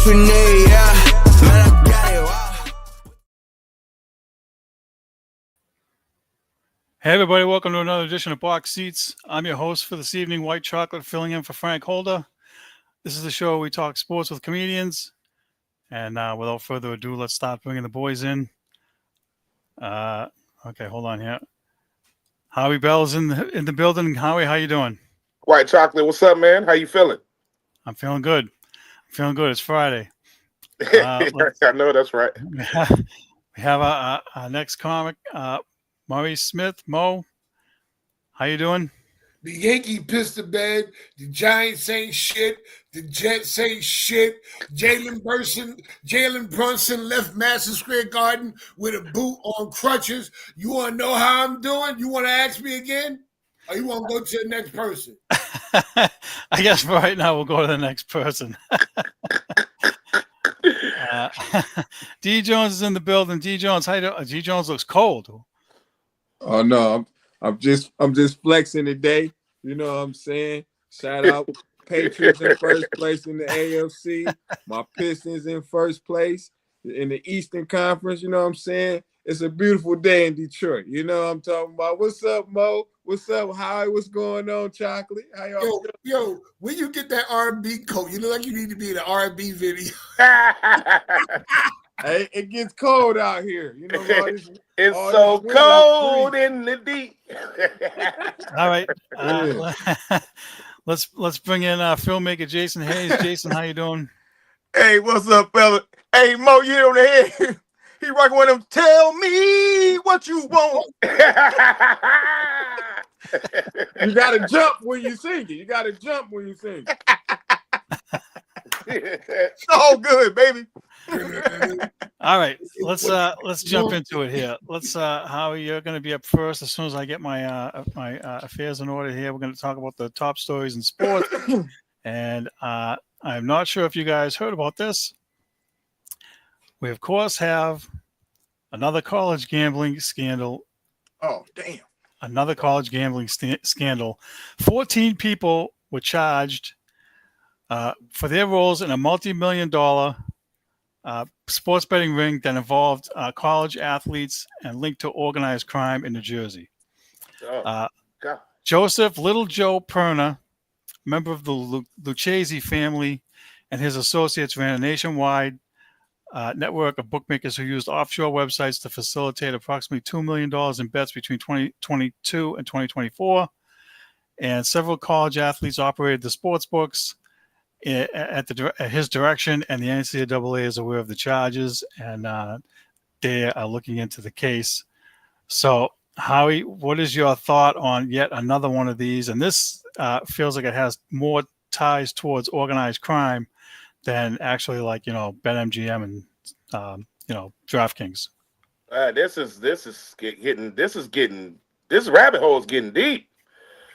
grenade, yeah. Man, I got it, wow. Hey everybody, welcome to another edition of Box Seats. I'm your host for this evening, White Chocolate, filling in for Frank Holder. This is the show where we talk sports with comedians. And without further ado, let's start bringing the boys in. Okay, hold on here. Howie Bell's in the building. Howie, how you doing? White Chocolate, what's up, man? How you feeling? I'm feeling good. It's Friday. I know that's right. We have our next comic, Murray Smith. Mo, how you doing? The Yankee pissed the bed. The Giants ain't shit. The Jets ain't shit. Jalen Brunson left Madison Square Garden with a boot on crutches. You want to know how I'm doing? You want to ask me again? Or you want to go to the next person? I guess for right now we'll go to the next person. D. Jones is in the building. D. Jones, how you doing? D. Jones looks cold. Oh no, I'm just flexing today. You know what I'm saying? Shout out Patriots in first place in the AFC. My Pistons in first place in the Eastern Conference. You know what I'm saying? It's a beautiful day in Detroit. You know what I'm talking about? What's up, Mo? What's up, Howie? What's going on, Chocolate? How y'all? Yo, when you get that R&B coat, you look like you need to be in an R&B video. Hey, it gets cold out here. You know, it's so cold in the deep. All right, let's bring in filmmaker Jason Hayes. Jason, how you doing? Hey, what's up, fella? Hey, Mo, you on the head? He rocking with them. Tell me what you want. You gotta jump when you sing it. You gotta jump when you sing it. It's all good, baby. All right, let's jump into it here. Howie, you're going to be up first. As soon as I get my affairs in order here, we're going to talk about the top stories in sports. And I'm not sure if you guys heard about this. We of course have another college gambling scandal. Oh, damn. Another college gambling scandal. 14 people were charged for their roles in a multi-million-dollar sports betting ring that involved college athletes and linked to organized crime in New Jersey. Joseph Little Joe Perna, member of the Lucchese family, and his associates ran a nationwide network of bookmakers who used offshore websites to facilitate approximately $2 million in bets between 2022 and 2024. And several college athletes operated the sports books at his direction, and the NCAA is aware of the charges, and they are looking into the case. So, Howie, what is your thought on yet another one of these? And this feels like it has more ties towards organized crime than actually, like, BetMGM and DraftKings. This rabbit hole is getting deep.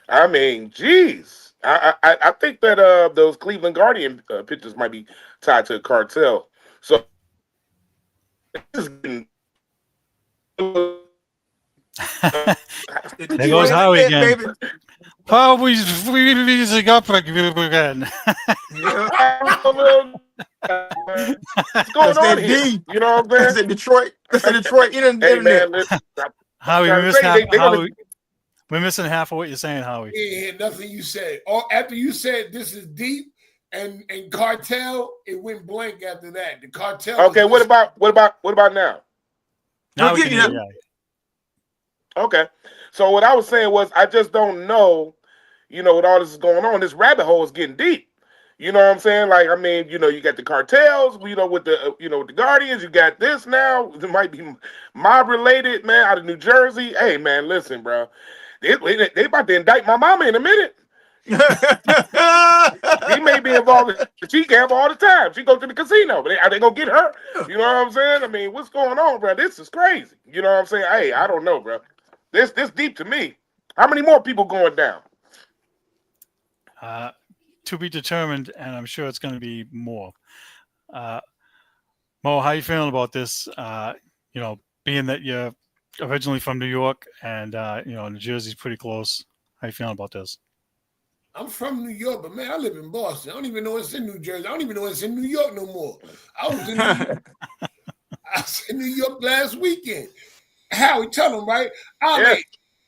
I mean, geez. I think that those Cleveland Guardian pictures might be tied to a cartel. So this is getting. There goes Howie again. Baby. Probably freezing up again. What's going on here? You know what I'm saying? That's in Detroit. Hey, man, listen, Howie, we're missing half of what you're saying, Howie. Yeah, nothing you said. After you said this is deep and cartel, it went blank after that. The cartel. Okay, what about now? Now we can hear you. Okay. So what I was saying was I just don't know, with all this is going on, this rabbit hole is getting deep. You know what I'm saying? Like, I mean, you got the cartels, with the, with the Guardians, you got this now. It might be mob related, man, out of New Jersey. Hey, man, listen, bro. They about to indict my mama in a minute. She may be involved. She gamble all the time. She goes to the casino, but are they gonna get her? You know what I'm saying? I mean, what's going on, bro? This is crazy. You know what I'm saying? Hey, I don't know, bro. This deep to me. How many more people going down? To be determined, and I'm sure it's going to be more. Mo, how you feeling about this? Being that you're originally from New York and New Jersey's pretty close. How you feeling about this? I'm from New York, but man, I live in Boston. I don't even know it's in New Jersey. I don't even know it's in New York no more. I was in New York last weekend. Howie, tell them, right?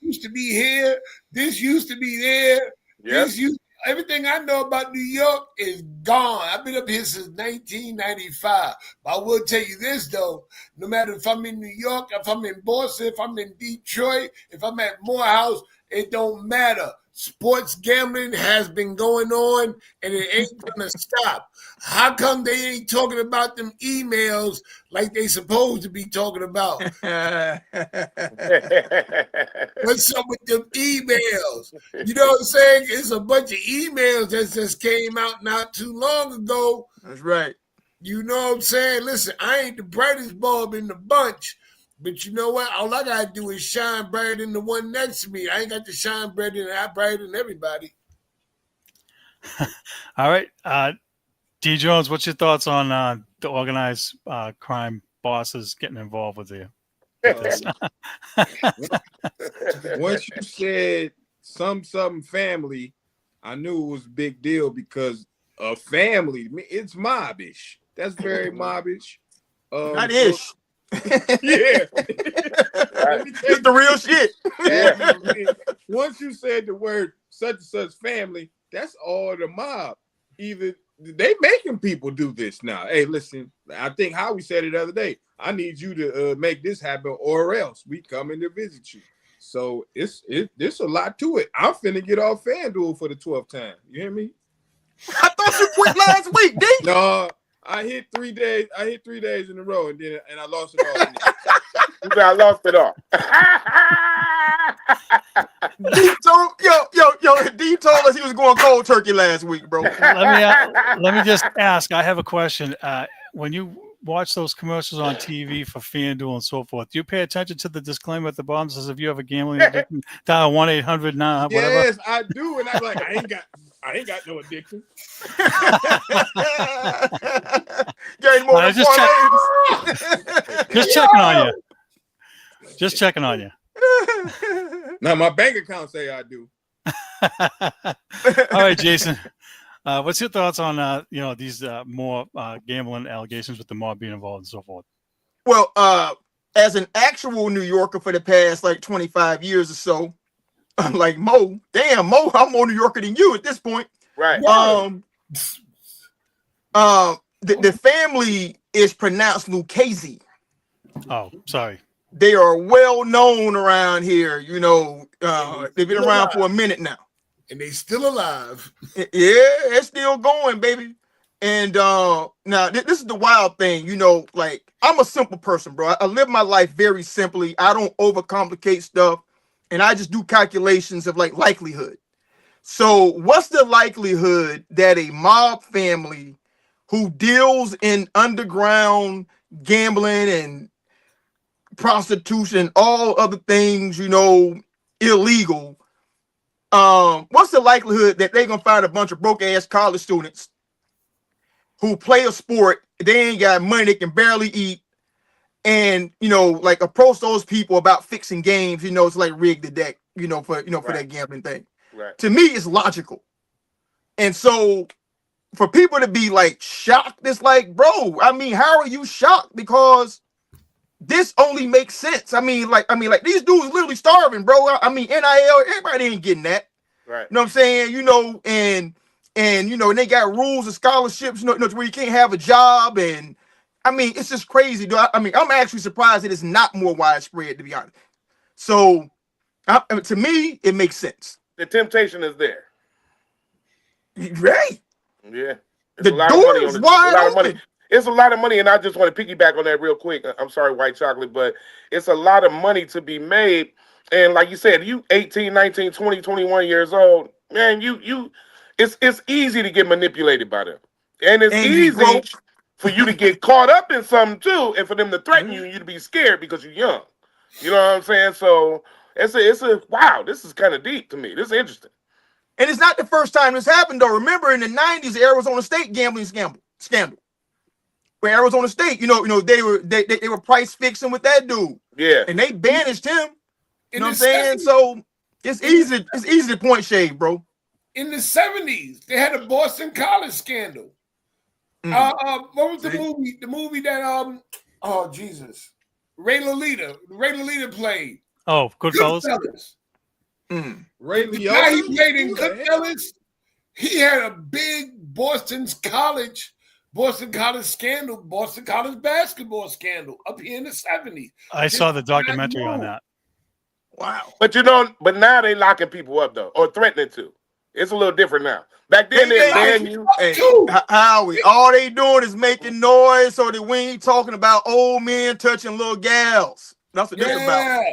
Used to be here. This used to be there. This used everything I know about New York is gone. I've been up here since 1995. But I will tell you this, though. No matter if I'm in New York, if I'm in Boston, if I'm in Detroit, if I'm at Morehouse, it don't matter. Sports gambling has been going on, and it ain't going to stop. How come they ain't talking about them emails like they supposed to be talking about? What's up with them emails? You know what I'm saying? It's a bunch of emails that just came out not too long ago. That's right. You know what I'm saying? Listen, I ain't the brightest bulb in the bunch, but you know what? All I got to do is shine brighter than the one next to me. I ain't got to shine brighter than everybody. All right. D. Jones, what's your thoughts on the organized crime bosses getting involved with this? Once you said something family, I knew it was a big deal because a family, it's mobbish. That's very mobbish. Not ish. Yeah. It's the real shit. Yeah. Once you said the word such and such family, that's all the mob. Either they making people do this now. Hey, listen, I think Howie said it the other day. I need you to make this happen, or else we coming to visit you. So there's a lot to it. I'm finna get off FanDuel for the 12th time. You hear me? I thought you quit last week, D. No, I hit 3 days. I hit 3 days in a row, and I lost it all. You said I lost it all. D told us he was going cold turkey last week, bro. Let me just ask. I have a question. When you watch those commercials on TV for FanDuel and so forth, do you pay attention to the disclaimer at the bottom that says if you have a gambling addiction, dial 1-800 now, whatever? Yes, I do, and I'm like, I ain't got no addiction. Just checking on you. Just checking on you. Now my bank account say I do. All right, Jason. What's your thoughts on these more gambling allegations with the mob being involved and so forth? Well, as an actual New Yorker for the past like 25 years or so, I'm like Mo. Damn, Mo, I'm more New Yorker than you at this point. Right. The family is pronounced Lucchese. Oh, sorry. They are well known around here. You know, they've been around for a minute now. And they still alive. Yeah, it's still going, baby. And now this is the wild thing. You know, like I'm a simple person, bro. I live my life very simply. I don't overcomplicate stuff. And I just do calculations of like likelihood. So what's the likelihood that a mob family who deals in underground gambling and prostitution, all other things, you know, illegal, what's the likelihood that they're gonna find a bunch of broke ass college students who play a sport, they ain't got money, they can barely eat, and you know, like approach those people about fixing games, you know, it's like rig the deck, you know, for that gambling thing. Right. To me, it's logical. And so for people to be like shocked, it's like, bro, I mean, how are you shocked? Because this only makes sense. I mean, like these dudes literally starving, bro. I mean, NIL, everybody ain't getting that. Right. You know what I'm saying? You know, and you know, and they got rules and scholarships, you know, where you can't have a job. And I mean, it's just crazy, dude. I mean, I'm actually surprised that it's not more widespread, to be honest. So to me, it makes sense. The temptation is there. Right. Yeah. The door is wide open. It's a lot of money, and I just want to piggyback on that real quick. I'm sorry, White Chocolate, but it's a lot of money to be made. And like you said, you 18, 19, 20, 21 years old, man, it's easy to get manipulated by them. And it's easy for you to get caught up in something too, and for them to threaten you and you to be scared because you're young. You know what I'm saying? So it's a wow, this is kind of deep to me. This is interesting. And it's not the first time this happened, though. Remember in the 90s, the Arizona State gambling scandal. Where Arizona State, you know, they were price fixing with that dude. Yeah. And they banished him. You know what I'm saying? So it's easy to point shade, bro. in the 70s, they had a Boston College scandal. What was the movie? The movie that oh Jesus, Ray Lolita played. Oh, Goodfellas. Ray The guy he Liotta? played in Who the Goodfellas, he had a big Boston College scandal, Boston College basketball scandal up here in the 70s. I saw the documentary on that. Wow. But but now they locking people up though, or threatening to. It's a little different now. Back then they ban you. Hey, Howie, all they doing is making noise so that we ain't talking about old men touching little gals. That's what this about.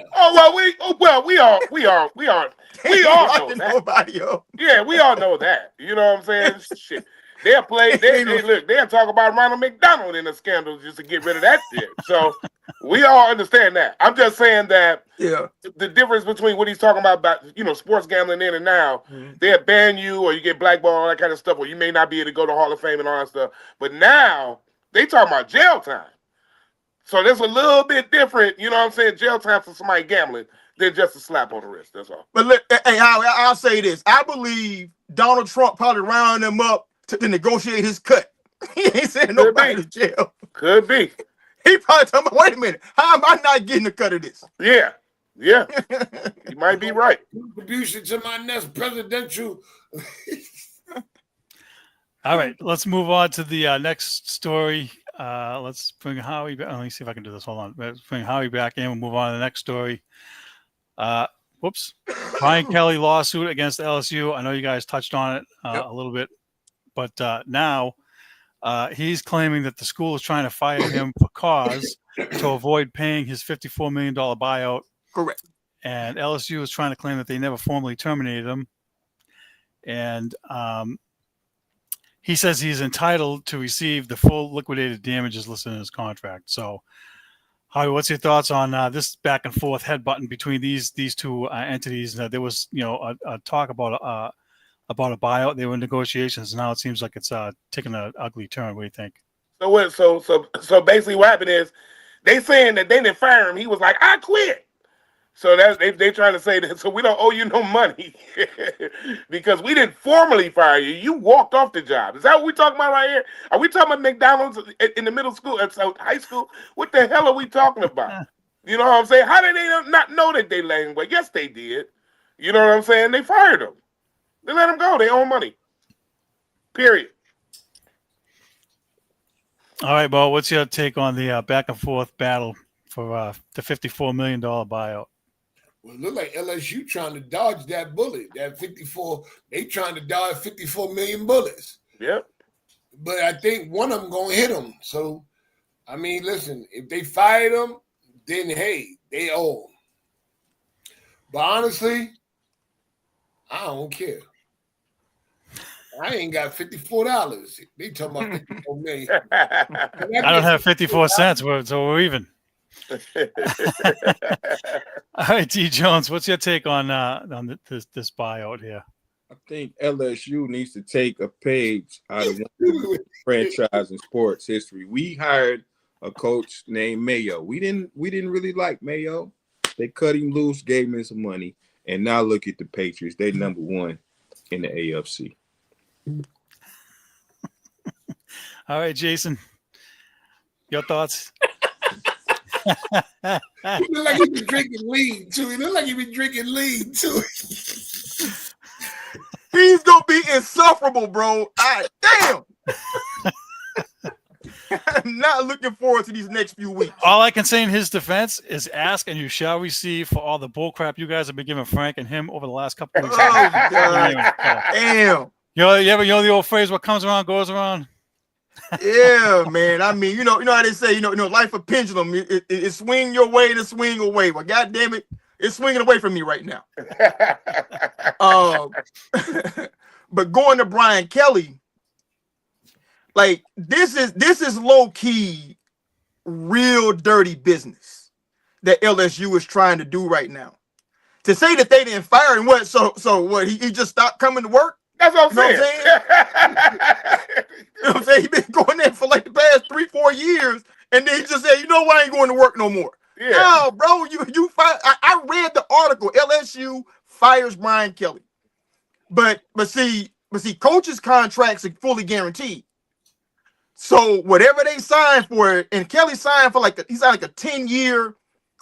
We all know that. Nobody else. Yeah, we all know that. You know what I'm saying? Shit. They'll play. They'll talk about Ronald McDonald in a scandal just to get rid of that shit. So we all understand that. I'm just saying that the difference between what he's talking about sports gambling then and now, they'll ban you or you get blackballed, all that kind of stuff, or you may not be able to go to Hall of Fame and all that stuff. But now they talking about jail time. So that's a little bit different, you know what I'm saying? Jail time for somebody gambling than just a slap on the wrist. That's all. But look, hey, Howie, I'll say this. I believe Donald Trump probably rounded them up to negotiate his cut. He ain't sending nobody to jail. Could be. He probably told me, wait a minute, how am I not getting a cut of this? Yeah. You might be right. Contribution to my next presidential. All right, let's move on to the next story. Let's bring Howie back. Let me see if I can do this. Hold on. Let's bring Howie back in. We'll move on to the next story. Brian Kelly lawsuit against LSU. I know you guys touched on it a little bit. But now he's claiming that the school is trying to fire him for cause to avoid paying his $54 million buyout. Correct. And LSU is trying to claim that they never formally terminated him. And he says he's entitled to receive the full liquidated damages listed in his contract. So, Howie, what's your thoughts on this back and forth headbutting between these two entities? There was, a talk about a buyout. They were in negotiations. Now it seems like it's taking an ugly turn. What do you think? So basically what happened is they saying that they didn't fire him. He was like, I quit. So that's they trying to say that, so we don't owe you no money because we didn't formally fire you. You walked off the job. Is that what we talking about right here? Are we talking about McDonald's in the middle school, high school? What the hell are we talking about? You know what I'm saying? How did they not know that they let him go? Yes, they did. You know what I'm saying? They fired him. They let him go. They owe money. Period. All right, Bo, what's your take on the back and forth battle for the $54 million buyout? Well, it look like LSU trying to dodge that bullet. That 54, they trying to dodge 54 million bullets. Yep. But I think one of them going to hit them. So, I mean, listen, if they fired them, then, hey, they owe them. But honestly, I don't care. I ain't got $54. They talking about $54 million. I don't have 54 cents, so we're even. All right, T. Jones, what's your take on this buyout here? I think LSU needs to take a page out of one franchise in sports history. We hired a coach named Mayo. We didn't really like Mayo. They cut him loose, gave him some money, and now look at the Patriots. They number one in the AFC. All right, Jason, your thoughts? He look like he been drinking lean too. He's gonna be insufferable, bro. Damn. I'm not looking forward to these next few weeks. All I can say in his defense is ask and you shall receive for all the bullcrap you guys have been giving Frank and him over the last couple of weeks. Oh, God. Damn. You know the old phrase, what comes around goes around? Yeah, man. I mean, you know how they say, life a pendulum. It swing your way to swing away. But God damn it, it's swinging away from me right now. But going to Brian Kelly, like this is low key, real dirty business that LSU is trying to do right now. To say that they didn't fire him, what? So what? He just stopped coming to work? That's what I'm saying. You know what I'm saying? He's been going there for like the past 3-4 years, and then he just said, I ain't going to work no more. Yeah. No, bro, you fire. I read the article. LSU fires Brian Kelly. But see, coaches' contracts are fully guaranteed. So whatever they sign for, and Kelly signed for he signed like a 10-year,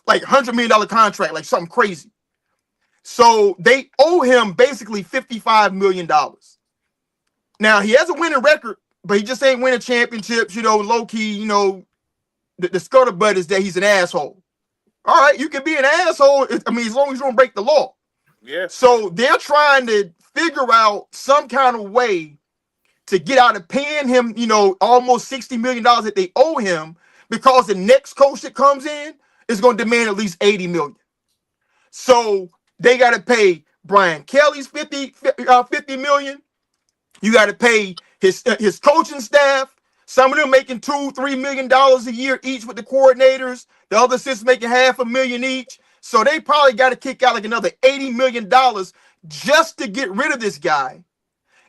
like $100 million contract, like something crazy. So they owe him basically $55 million. Now he has a winning record, but he just ain't winning championships, low key, the scuttlebutt is that he's an asshole. All right, you can be an asshole. I mean, as long as you don't break the law. Yeah. So they're trying to figure out some kind of way to get out of paying him, almost $60 million that they owe him, because the next coach that comes in is going to demand at least $80 million. So they got to pay Brian Kelly's $50 million. You got to pay his coaching staff. Some of them making $2-3 million a year each with the coordinators. The other assistants making $500,000 each. So they probably got to kick out like another $80 million just to get rid of this guy.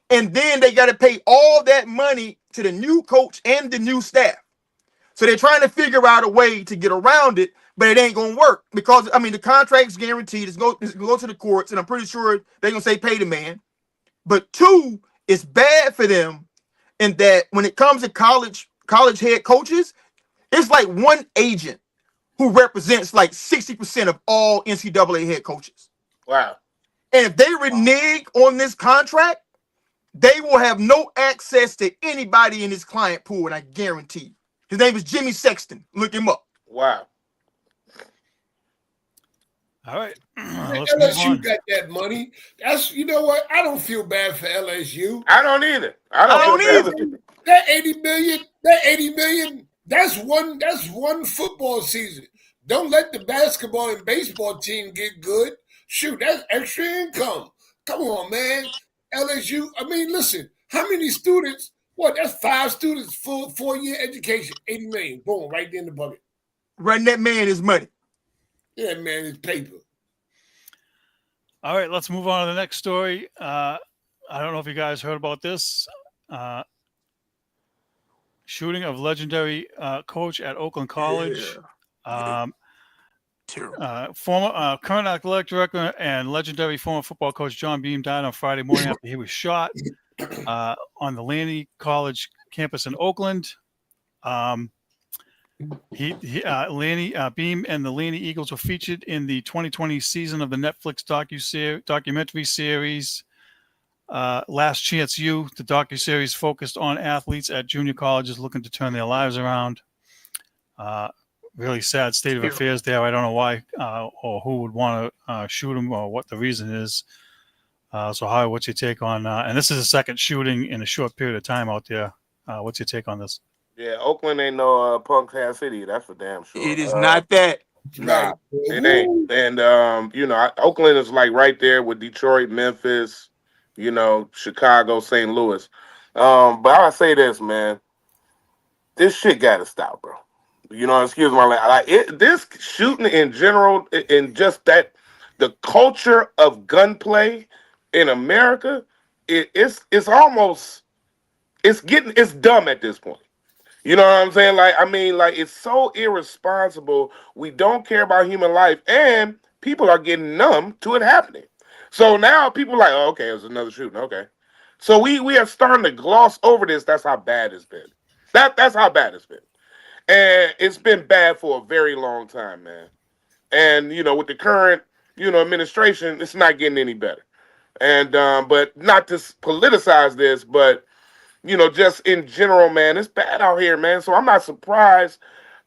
And then they got to pay all that money to the new coach and the new staff. So they're trying to figure out a way to get around it, but it ain't going to work because, I mean, the contract's guaranteed. It's going to go to the courts, and I'm pretty sure they're going to say pay the man. But two, it's bad for them in that when it comes to college head coaches, it's like one agent who represents like 60% of all NCAA head coaches. Wow. And if they renege on this contract, they will have no access to anybody in his client pool, and I guarantee you. His name is Jimmy Sexton. Look him up. Wow. All right. Let's move LSU on. got that money. That's, you know what? I don't feel bad for LSU. I don't either. I don't either. That 80 million, that's one football season. Don't let the basketball and baseball team get good. Shoot, that's extra income. Come on, man. LSU, I mean, listen, how many students? What? That's 5 students, full 4-year education, 80 million. Boom, right there in the bucket. Running that man his money. Yeah, man, it's paper. All right, let's move on to the next story. I don't know if you guys heard about this. Shooting of legendary coach at Oakland College. Former current athletic director and legendary former football coach John Beam died on Friday morning after he was shot on the Laney College campus in Oakland. Laney Beam and the Laney Eagles were featured in the 2020 season of the Netflix documentary series Last Chance U. The docuseries focused on athletes at junior colleges looking to turn their lives around. Really sad state of affairs there. I don't know why or who would want to shoot him or what the reason is. So, Howard, what's your take on? And this is the second shooting in a short period of time out there. What's your take on this? Yeah, Oakland ain't no punk ass city. That's for damn sure. It is not that. Nah, it ain't. And Oakland is like right there with Detroit, Memphis, Chicago, St. Louis. But I say this, man, this shit gotta stop, bro. Excuse my language. This shooting in general, in just that, the culture of gunplay in America, it's dumb at this point. You know what I'm saying? It's so irresponsible. We don't care about human life, and people are getting numb to it happening. So now people are like, oh, okay, it's another shooting. Okay. So we are starting to gloss over this. That's how bad it's been. That's how bad it's been. And it's been bad for a very long time, man. And, with the current, administration, it's not getting any better. And, but not to politicize this, but, just in general, man, it's bad out here, man. So I'm not surprised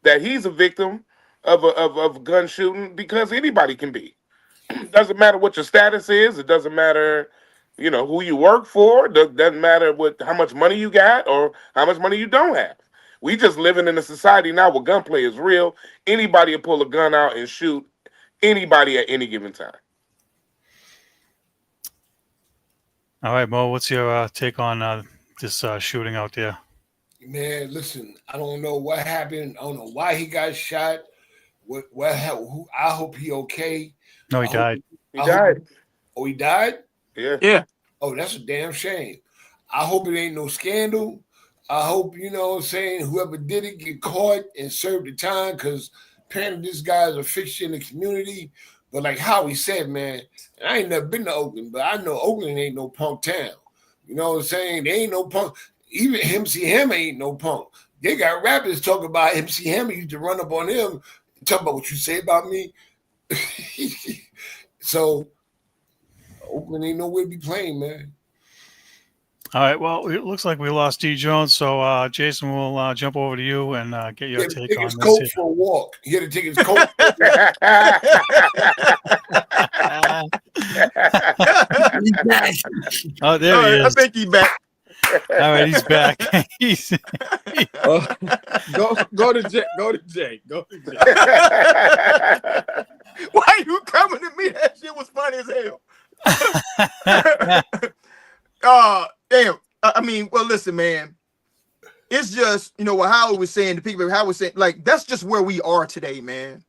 that he's a victim of gun shooting, because anybody can be. It doesn't matter what your status is. It doesn't matter, who you work for. It doesn't matter how much money you got or how much money you don't have. We just living in a society now where gunplay is real. Anybody will pull a gun out and shoot anybody at any given time. All right, Mo, what's your take on this shooting out there? Man, listen, I don't know what happened. I don't know why he got shot. I hope he okay. No, he died. He died. Oh, he died? Yeah. Oh, that's a damn shame. I hope it ain't no scandal. I hope, whoever did it get caught and served the time, because apparently this guy is a fixture in the community. But like Howie said, man, and I ain't never been to Oakland, but I know Oakland ain't no punk town. You know what I'm saying? They ain't no punk. Even MC Hammer ain't no punk. They got rappers talking about MC Hammer used to run up on him, talk about what you say about me. So Oakland ain't nowhere to be playing, man. All right. Well, it looks like we lost D Jones, so Jason will jump over to you and get your take take on his this. coat Here. for a walk. He had to take his coat. Oh, there he I is. think he back. All right, he's back. He's Go to Jay. Go to Jay. Go to Jay. Why you coming to me? That shit was funny as hell. Damn. I mean, well, listen, man. It's just, you know, what Howard was saying, the people, Howard was saying, like, that's just where we are today, man.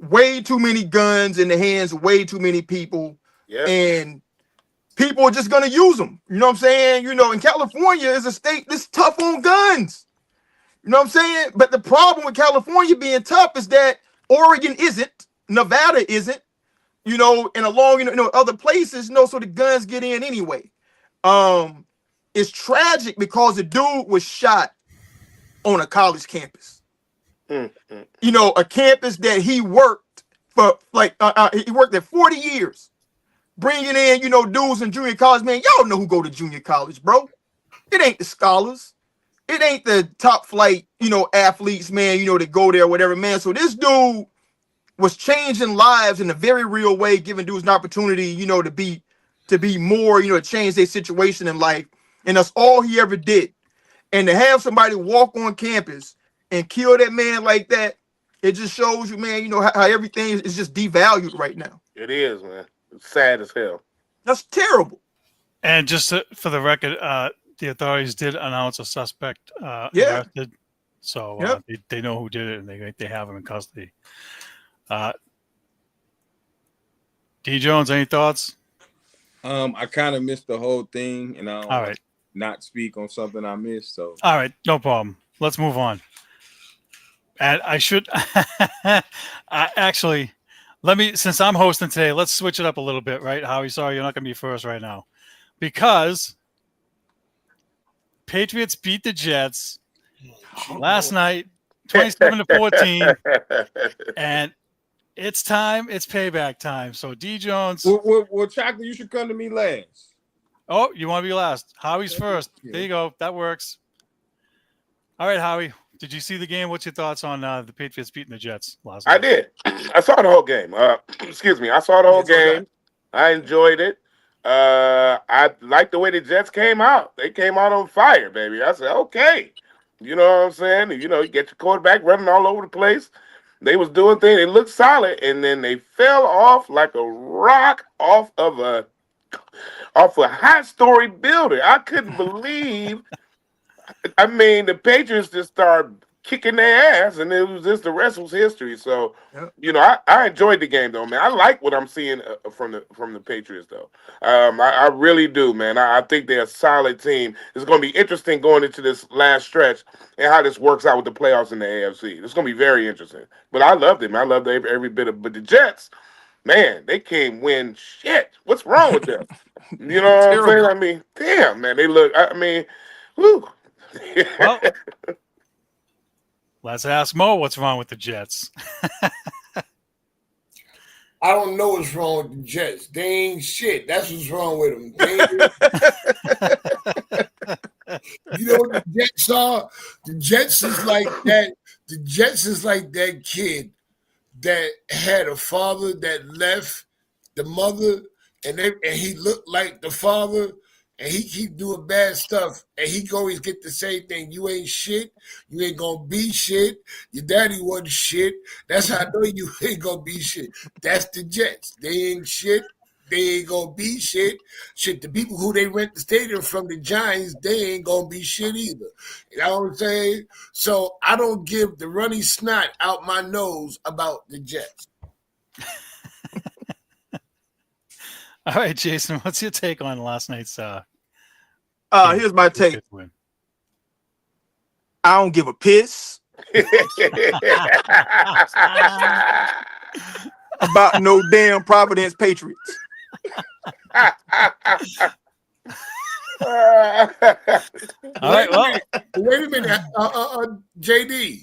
Way too many guns in the hands of way too many people. Yeah. And people are just going to use them. You know what I'm saying? You know, in California is a state that's tough on guns. You know what I'm saying? But the problem with California being tough is that Oregon isn't, Nevada isn't, you know, and along, you know, other places, you know, so the guns get in anyway. It's tragic because the dude was shot on a college campus. You know, a campus that he worked for, like, he worked there 40 years, bringing in, you know, dudes in junior college. Man, y'all know who go to junior college, bro. It ain't the scholars. It ain't the top flight, you know, athletes, man, you know, that go there, whatever, man. So this dude was changing lives in a very real way, giving dudes an opportunity, you know, to be more, you know, to change their situation in life. And that's all he ever did. And to have somebody walk on campus and kill that man like that, it just shows you, man, you know, how everything is just devalued right now. It is, man. It's sad as hell. That's terrible. And just for the record, the authorities did announce a suspect arrested, so they know who did it, and they have him in custody. D Jones, any thoughts? I kind of missed the whole thing, and I don't All right. not speak on something I missed. So All right, no problem. Let's move on. And I should actually since I'm hosting today, let's switch it up a little bit, right? Howie, sorry, you're not going to be first right now, because Patriots beat the Jets last night, 27-14, and it's time. It's payback time. So D Jones. Well, Chocolate, you should come to me last. Oh, you want to be last? Howie's first. There you go. That works. All right, Howie. Did you see the game? What's your thoughts on the Patriots beating the Jets last night? I did. I saw the whole game. Excuse me. I saw the whole game. I enjoyed it. I liked the way the Jets came out. They came out on fire, baby. I said, okay. You know what I'm saying? You know, you get your quarterback running all over the place. They was doing things. They looked solid, and then they fell off like a rock off a high-story building. I couldn't believe. I mean, the Patriots just started kicking their ass, and it was just the rest was history. So, you know, I enjoyed the game though, man. I like what I'm seeing from the Patriots though. I really do, man. I think they're a solid team. It's going to be interesting going into this last stretch and how this works out with the playoffs in the AFC. It's going to be very interesting. But I loved it, man. I loved every bit of. But the Jets, man, they can't win shit. What's wrong with them? You know what I'm saying? I mean, damn, man. They look. I mean, whew. Well, let's ask Mo what's wrong with the Jets. I don't know what's wrong with the Jets. They ain't shit. That's what's wrong with them. You know what the Jets are? The Jets is like that. The Jets is like that kid that had a father that left the mother, and he looked like the father, and he keep doing bad stuff, and he always get the same thing. You ain't shit. You ain't gonna be shit. Your daddy wasn't shit. That's how I know you ain't gonna be shit. That's the Jets. They ain't shit. They ain't gonna be shit. Shit, the people who they rent the stadium from, the Giants, they ain't gonna be shit either. You know what I'm saying? So I don't give the runny snot out my nose about the Jets. All right, Jason, what's your take on last night's here's my take. win? I don't give a piss. about no damn Providence Patriots. All right, well, Wait a minute, JD.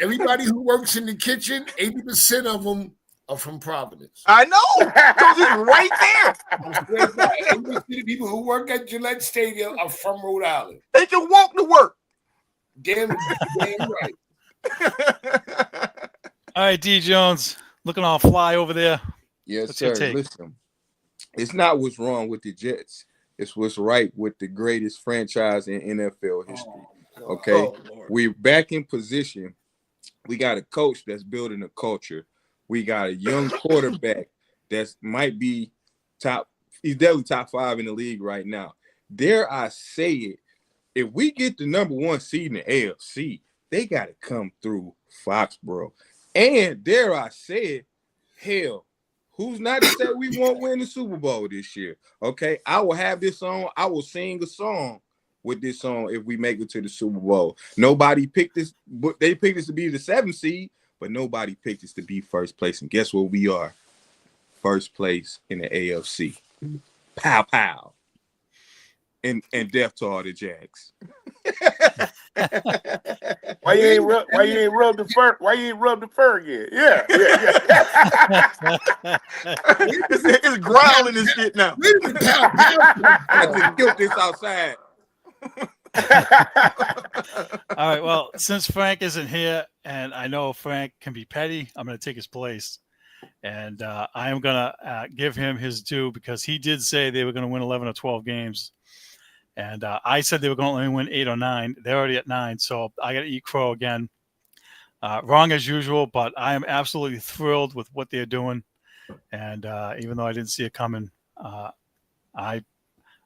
Everybody who works in the kitchen, 80% of them are from Providence. I know, because it's right there. I swear to God, 80% of the people who work at Gillette Stadium are from Rhode Island. They can walk to work. Damn right. all right, D Jones, looking all fly over there. Yes, What's your sir. take? Listen, it's not what's wrong with the Jets. It's what's right with the greatest franchise in NFL history. Okay, Oh, Lord. we're back in position. We got a coach that's building a culture. We got a young quarterback that might be he's definitely top 5 in the league right now. Dare I say it, if we get the number 1 seed in the AFC, they got to come through Foxborough. And dare I say it, hell, who's not to say we won't win the Super Bowl this year? Okay, I will have this song. I will sing a song with this song if we make it to the Super Bowl. Nobody picked this, but they picked us to be the 7th seed, but nobody picked us to be first place. And guess what we are? First place in the AFC. Pow pow. And death to all the Jags. Why you ain't rub the fur? Why you ain't rub the fur again? Yeah. It's growling and shit now. I just killed this outside. All right, well, since Frank isn't here, and I know Frank can be petty, I'm going to take his place. And I am going to give him his due because he did say they were going to win 11 or 12 games. And I said they were going to only win 8 or 9. They're already at 9, so I got to eat crow again. Wrong as usual, but I am absolutely thrilled with what they're doing. And even though I didn't see it coming, I'm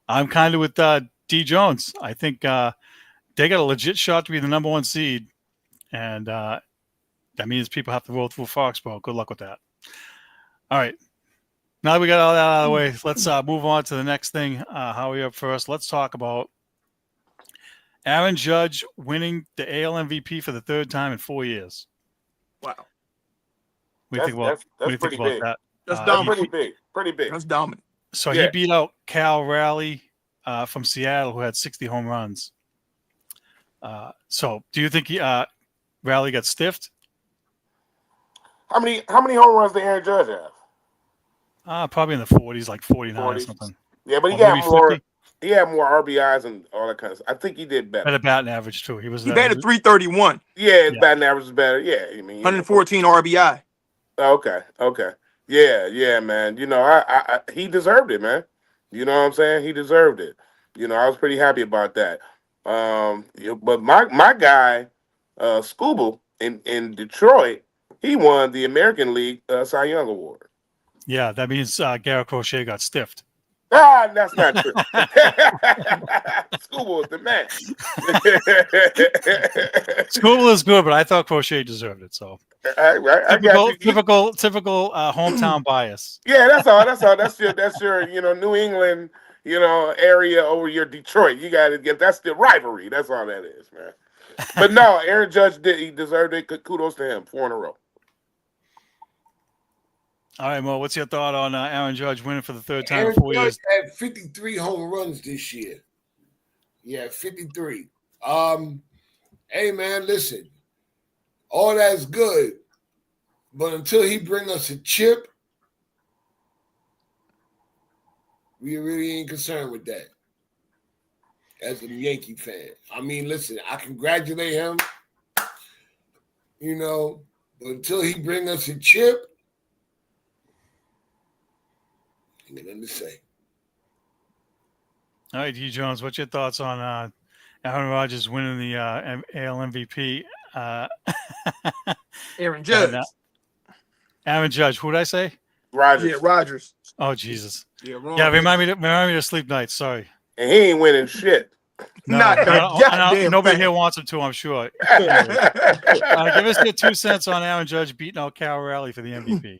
kind of with D. Jones. I think they got a legit shot to be the number 1 seed. And that means people have to roll through Foxborough. Good luck with that. All right. Now that we got all that out of the way, let's move on to the next thing. Howie up first. Let's talk about Aaron Judge winning the AL MVP for the 3rd time in 4 years. Wow. What do you think about, what do you think pretty about big. that? That's That's dominant. pretty big. That's dominant. So Yeah. he beat out Cal Raleigh from Seattle, who had 60 home runs. So do you think Raleigh got stiffed? How many home runs did Aaron Judge have? Probably in the 40s, like 49 or 40s. something. Yeah, but he Or got maybe more. 50. He had more RBIs and all that kind of stuff. I think he did better. Better batting average too. He He batted 331, Yeah, his Yeah. batting average is better. Yeah, I mean, 114 RBI. Okay. Yeah, man. You know, I he deserved it, man. You know what I'm saying? He deserved it. You know, I was pretty happy about that. But my guy, Scooble in Detroit, he won the American League Cy Young Award. Yeah, that means Garrett Crochet got stiffed. Ah, that's not true. Scooble was the man. School is good, but I thought Crochet deserved it. So I got you. typical hometown bias. Yeah, that's all. That's your New England area over your Detroit. You got to get that's the rivalry. That's all that is, man. But no, Aaron Judge he deserved it. Kudos to him. 4 in a row. All right, Mo, what's your thought on Aaron Judge winning for the 3rd time in Aaron 4 Judge years? had 53 home runs this year. Yeah, 53. Hey man, listen, all that's good, but until he bring us a chip, we really ain't concerned with that. As a Yankee fan, I mean, listen, I congratulate him, but until he bring us a chip, ain't got nothing to say. All right, D. Jones, what's your thoughts on Aaron Rodgers winning the AL MVP? Aaron Judge. Aaron Judge. Who did I say? Rogers. Yeah, Rogers. Oh, Jesus. Yeah, wrong. Yeah, remind me to sleep night. Sorry. And he ain't winning shit. No, Not a goddamn nobody thing. here wants him to, I'm sure. Give us your 2 cents on Aaron Judge beating out Cal Raleigh for the MVP.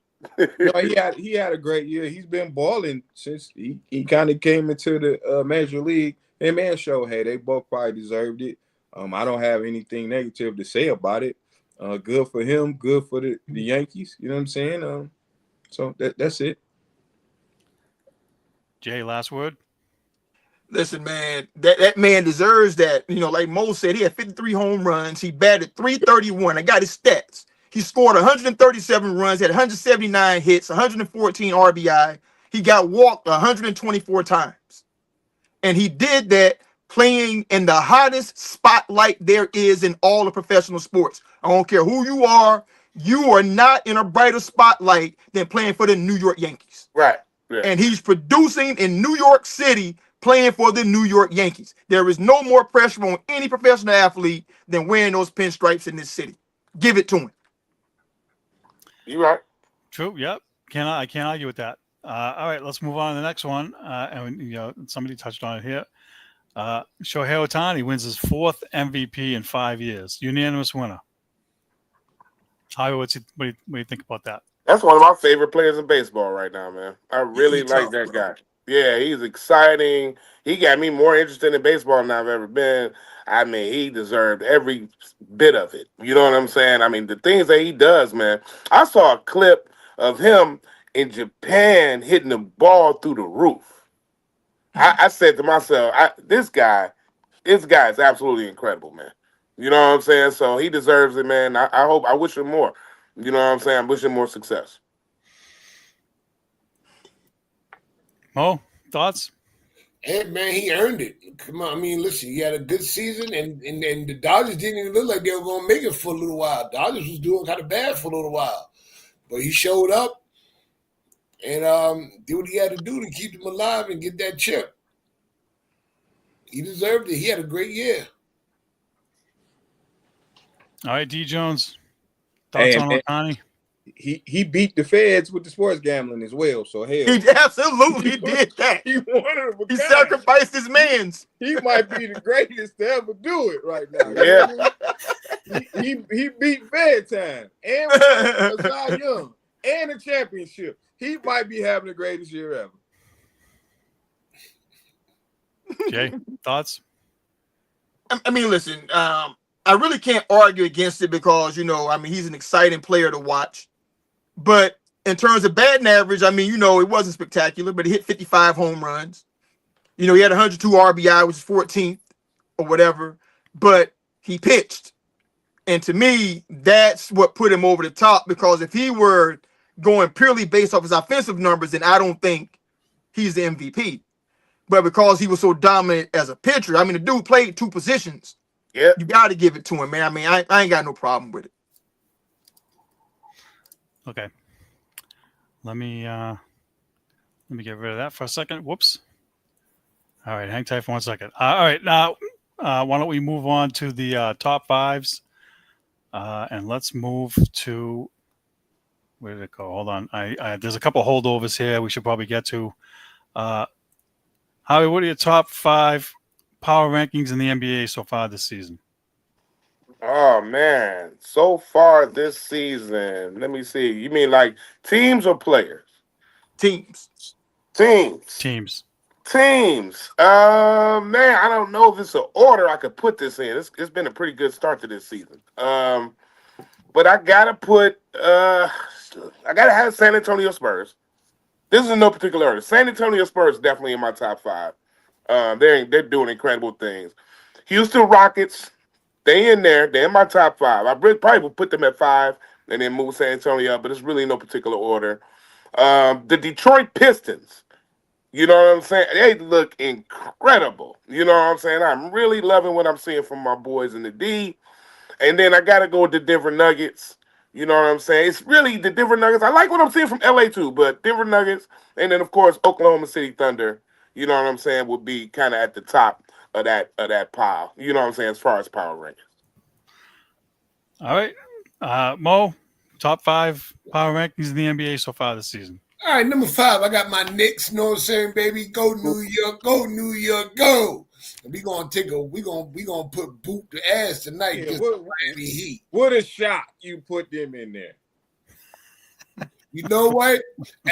No, he had a great year. He's been balling since he kind of came into the major league. Him and Shohei, they both probably deserved it. I don't have anything negative to say about it. Good for him. Good for the Yankees. You know what I'm saying? So that's it. Jay, last word. Listen, man, that man deserves that. You know, like Mo said, he had 53 home runs. He batted 331. I got his stats. He scored 137 runs, had 179 hits, 114 RBI. He got walked 124 times. And he did that playing in the hottest spotlight there is in all of professional sports. I don't care who you are not in a brighter spotlight than playing for the New York Yankees. Right. Yeah. And he's producing in New York City playing for the New York Yankees. There is no more pressure on any professional athlete than wearing those pinstripes in this city. Give it to him. You right. True. Yep. I can't argue with that. All right, let's move on to the next one. And somebody touched on it here. Shohei Ohtani wins his 4th MVP in 5 years. Unanimous winner. Howie, what do you think about that? That's one of my favorite players in baseball right now, man. I really like that guy. Yeah, he's exciting. He got me more interested in baseball than I've ever been. I mean, he deserved every bit of it. You know what I'm saying? I mean, the things that he does, man. I saw a clip of him in Japan hitting the ball through the roof. I said to myself, this guy is absolutely incredible, man. You know what I'm saying? So he deserves it, man. I wish him more. You know what I'm saying? I wish him more success. Mo, thoughts? Hey, man, he earned it. Come on. I mean, listen, he had a good season, and the Dodgers didn't even look like they were going to make it for a little while. Dodgers was doing kind of bad for a little while. But he showed up and did what he had to do to keep them alive and get that chip. He deserved it. He had a great year. All right, D. Jones, thoughts on Ohtani? He beat the feds with the sports gambling as well. So hell, He absolutely did that. He sacrificed his mans. He might be the greatest to ever do it right now. Yeah. He beat Fed time and a Cy Young and a championship. He might be having the greatest year ever. Jay, thoughts? I mean, listen, I really can't argue against it because, he's an exciting player to watch. But in terms of batting average, it wasn't spectacular, but he hit 55 home runs. He had 102 RBI, which is 14th or whatever, but he pitched. And to me, that's what put him over the top, because if he were going purely based off his offensive numbers, then I don't think he's the MVP. But because he was so dominant as a pitcher, the dude played 2 positions. Yeah. You got to give it to him, man. I ain't got no problem with it. Okay. Let me get rid of that for a second. Whoops. All right, hang tight for 1 second. All right, now why don't we move on to the top 5s, and let's move to, where did it go? Hold on. There's a couple holdovers here we should probably get to. Howie, what are your top 5 power rankings in the NBA so far this season? Oh, man. So far this season, let me see. You mean like teams or players? Teams. Teams. Man, I don't know if it's an order I could put this in. It's been a pretty good start to this season. But I got to have San Antonio Spurs. This is in no particular order. San Antonio Spurs definitely in my top 5. They're doing incredible things. Houston Rockets, they in there. They're in my top 5. I probably would put them at 5 and then move San Antonio up, but it's really no particular order. The Detroit Pistons, you know what I'm saying? They look incredible. You know what I'm saying? I'm really loving what I'm seeing from my boys in the D. And then I got to go with the Denver Nuggets. You know what I'm saying? It's really the Denver Nuggets. I like what I'm seeing from LA too, but Denver Nuggets, and then of course Oklahoma City Thunder, you know what I'm saying, would be kind of at the top of that pile. You know what I'm saying, as far as power rankings. All right. Mo, top 5 power rankings in the NBA so far this season. All right, number 5, I got my Knicks. Know what I'm saying, baby? Go New York, go New York, go! And we gonna put boot to ass tonight. Yeah, Miami Heat. What a shock you put them in there. You know what?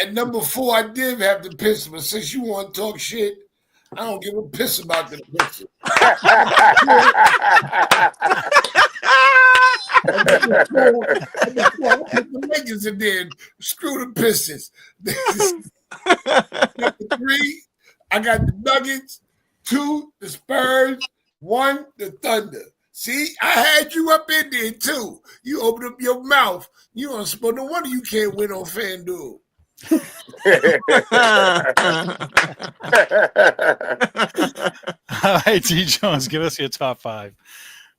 At number 4, I did have the Pistons, but since you want to talk shit, I don't give a piss about the Pistons. Put the Lakers in there. Screw the Pistons. Number 3, I got the Nuggets. 2, the Spurs. 1, the Thunder. See, I had you up in there too. You opened up your mouth. You don't supposed no wonder you can't win on FanDuel. All right, T. Jones, give us your top 5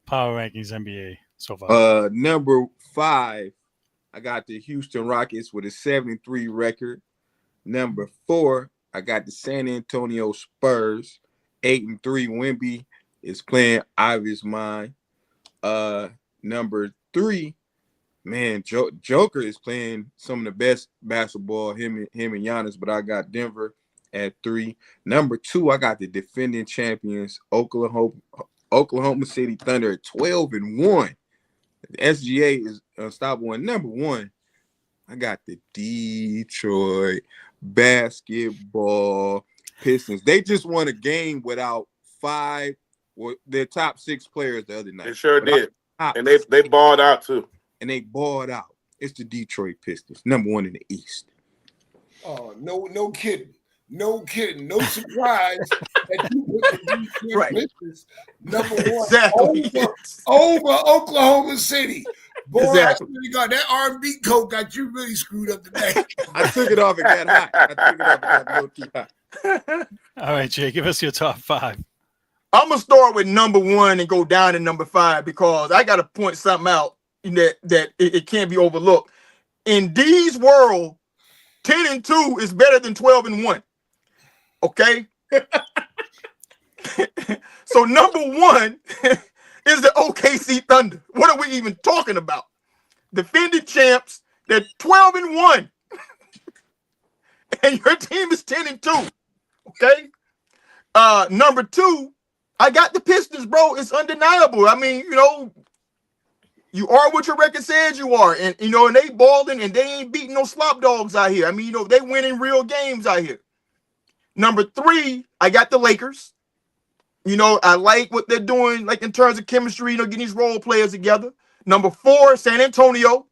power rankings NBA so far. Number 5, I got the Houston Rockets with a 73 record. Number 4, I got the San Antonio Spurs, 8-3. Wemby is playing out of his mind. Number 3, man, Joker is playing some of the best basketball, him and Giannis, but I got Denver at 3. Number 2, I got the defending champions, Oklahoma City Thunder at 12-1. The SGA is unstoppable. And number 1, I got the Detroit basketball Pistons. They just won a game without 5 or their top 6 players the other night. They sure did. And they balled out too. And they balled out. It's the Detroit Pistons, number 1 in the East. Oh, no kidding. No kidding. No surprise that you put the Detroit Pistons number 1 Exactly. over Oklahoma City. Boy, Exactly. that R&B coat got you really screwed up today. I took it off. It got hot. I took it off. It got a little too hot. All right, Jay, give us your top 5. I'm gonna start with number 1 and go down to number 5 because I gotta point something out that it can't be overlooked. In D's world, 10-2 is better than 12-1. Okay. So number 1 is the OKC Thunder. What are we even talking about? Defending champs, they're 12-1. And your team is 10-2. Okay. Number 2, I got the Pistons, bro. It's undeniable. I mean, you are what your record says you are. And and they balling and they ain't beating no slop dogs out here. I mean, they winning real games out here. Number 3, I got the Lakers. I like what they're doing, like in terms of chemistry, getting these role players together. Number 4, San Antonio.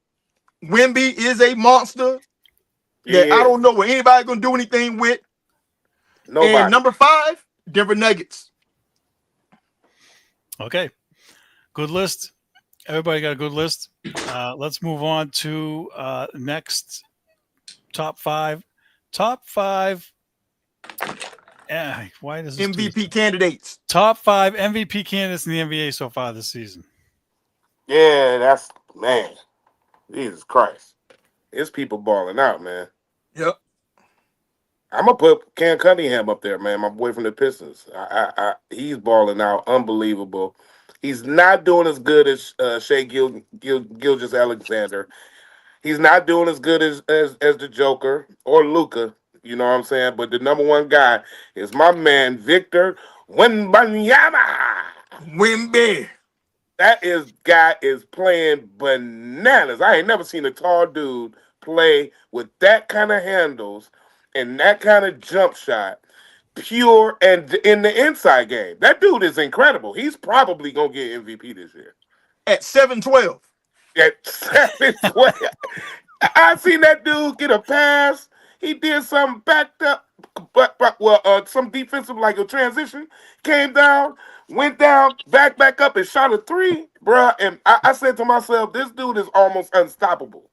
Wemby is a monster that I don't know what anybody gonna do anything with. Nobody. And number 5, Denver Nuggets. Okay. Good list. Everybody got a good list. Let's move on to next top 5. Top 5. Why does this MVP candidates? Top 5 MVP candidates in the NBA so far this season. Yeah, that's man. Jesus Christ. It's people balling out, man. Yep. I'm gonna put Cam Cunningham up there, man. My boy from the Pistons. He's balling out, unbelievable. He's not doing as good as Shea Gilgeous-Alexander. He's not doing as good as the Joker or Luka. You know what I'm saying? But the number 1 guy is my man Victor Wembanyama. Wemby. That guy is playing bananas. I ain't never seen a tall dude play with that kind of handles and that kind of jump shot, pure and in the inside game. That dude is incredible. He's probably gonna get MVP this year. At 7-12. At 7-12. I seen that dude get a pass. He did something backed up, but some defensive like a transition, came down, went down, back up, and shot a 3, bruh. And I said to myself, this dude is almost unstoppable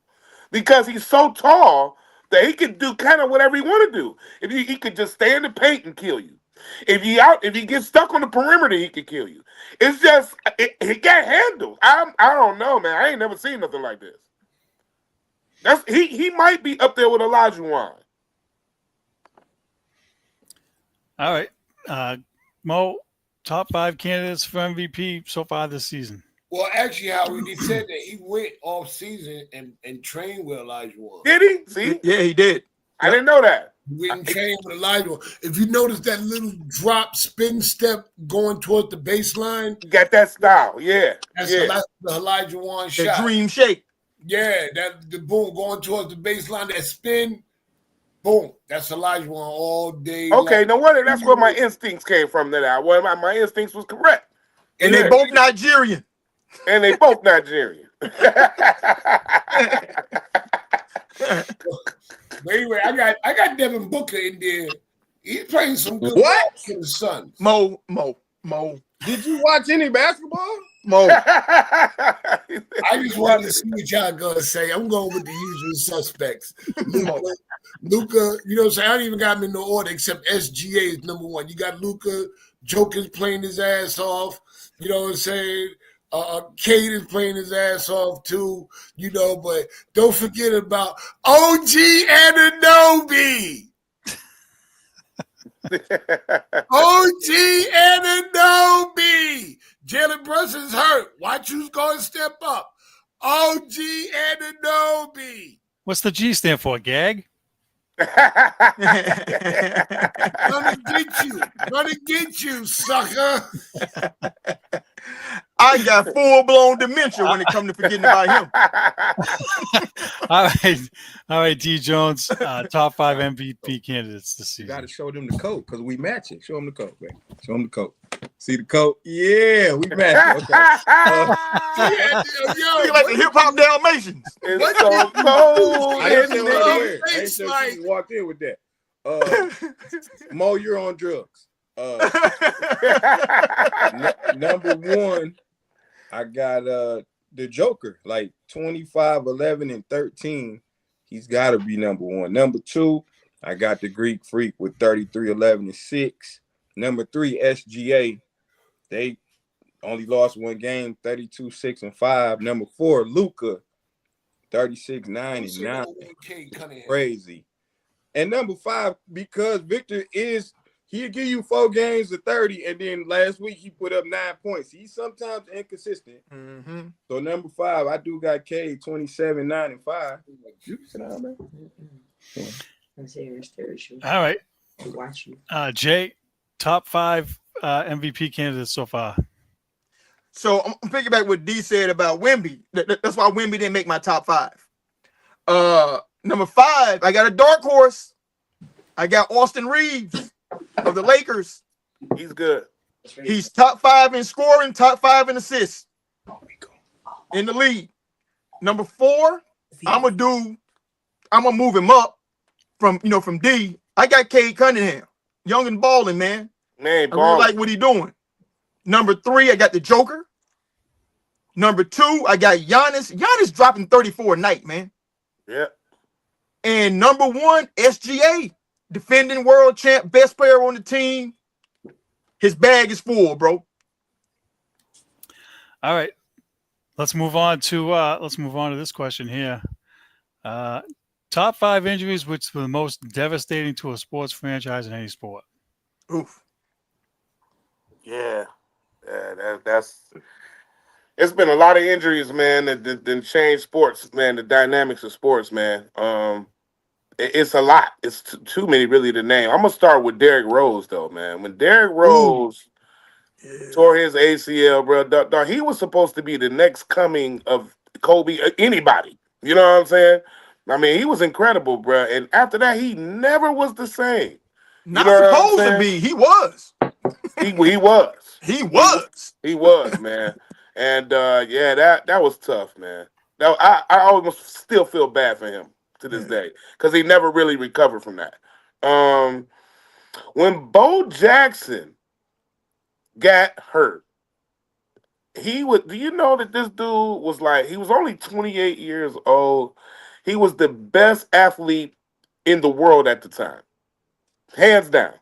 because he's so tall that he can do kind of whatever he want to do. If he could just stay in the paint and kill you. If he gets stuck on the perimeter, he could kill you. It's just he got handles. I don't know, man. I ain't never seen nothing like this. He might be up there with Elijah Wan. All right. Mo, top 5 candidates for MVP so far this season. Well, actually, Howard, he said that he went off season and trained with Elijah Wan. Did he? See? Yeah, he did. I didn't know that. He went and trained with Elijah Wan. If you notice that little drop spin step going toward the baseline, You got that style. Yeah. that's Yeah. the Elijah Wan The shot. dream shake. Yeah, that the boom going towards the baseline, that spin, boom. That's Elijah Wan all day. Okay, long. no wonder that's where my instincts came from. My instincts was correct. And Yeah. they both Nigerian. And they both Nigerian. But anyway, I got Devin Booker in there. He's playing some good What? ball for the Suns. Mo. Did you watch any basketball? Mo. I just wanted to see what y'all gonna say. I'm going with the usual suspects. Luca, you know what I'm saying? I don't even got him in no order except SGA is number one. You got Luca, Joker's playing his ass off. You know what I'm saying? Cade is playing his ass off too, you know, but don't forget about OG Anunoby. OG Anunoby. Jalen Brunson's hurt. Watch who's going to step up. OG Anunoby. What's the G stand for? Gag? Gonna get you, sucker. I got full-blown dementia when it comes to forgetting about him. All right, D Jones, top 5 MVP candidates this You season. got to show them the coat because we match it. Show them the coat, man. Show them the coat. See the coat? Yeah, we match it. Okay. Feel like the hip-hop Dalmatians. It's so cold. I ain't saying what to in wear. I ain't saying like- you walked in with that. Mo, you're on drugs. Number one, I got the Joker, like 25, 11, and 13. He's got to be number one. Number two, I got the Greek Freak with 33, 11, and 6. Number 3, SGA. They only lost one game, 32, 6, and 5. Number 4, Luca, 36, 9, and 9. Crazy. And number 5, because Victor he'll give you 4 games of 30, and then last week he put up 9 points. He's sometimes inconsistent. Mm-hmm. So number 5, I do got K 27, 9, and 5. You can sit down, man. All right, Watch you. Jay, top 5 MVP candidates so far. So I'm picking back what D said about Wemby. That's why Wemby didn't make my top 5. Number 5, I got a dark horse. I got Austin Reeves of the Lakers. He's good. He's top 5 in scoring, top 5 in assists in the league. Number 4, I'm gonna move him up from D. I got Cade Cunningham, young and balling, man. Man, I really like what he's doing. Number 3, I got the Joker. Number 2, I got Giannis. Giannis dropping 34 a night, man. Yeah. And number 1, SGA, defending world champ, best player on the team. His bag is full, bro. All right, let's move on to this question here. Top 5 injuries which were the most devastating to a sports franchise in any sport. Oof. Yeah. That's it's been a lot of injuries, man, that changed sports, man, the dynamics of sports, man. It's a lot. It's too many really to name. I'm going to start with Derrick Rose, though, man. When Derrick Rose tore his ACL, bro, dog, he was supposed to be the next coming of Kobe, anybody. You know what I'm saying? I mean, he was incredible, bro. And after that, he never was the same. Not know what I'm supposed to saying? be. He was. He was. He was. He was, man. And yeah, that was tough, man. Now I almost still feel bad for him to this day because he never really recovered from that. When Bo Jackson got hurt, do you know that this dude was like, he was only 28 years old. He was the best athlete in the world at the time, hands down.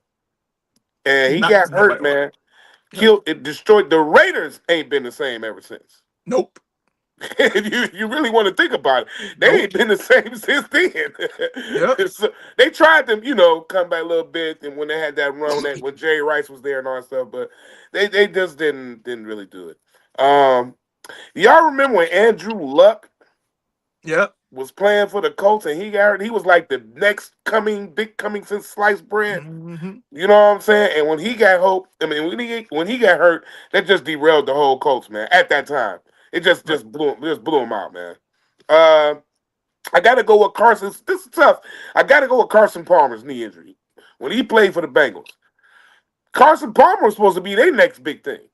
And he got hurt, man. It destroyed the Raiders. Ain't been the same ever since. Nope. you really want to think about it. They ain't been the same since then. Yep. So they tried to, come back a little bit, and when they had that run when Jerry Rice was there and all that stuff, but they just didn't really do it. Y'all remember when Andrew Luck was playing for the Colts and he got hurt? He was like the next big coming since sliced bread. Mm-hmm. You know what I'm saying? And when he got when he got hurt, that just derailed the whole Colts, man. At that time, it just blew him out, man. I got to go with Carson. This is tough. I got to go with Carson Palmer's knee injury when he played for the Bengals. Carson Palmer was supposed to be their next big thing.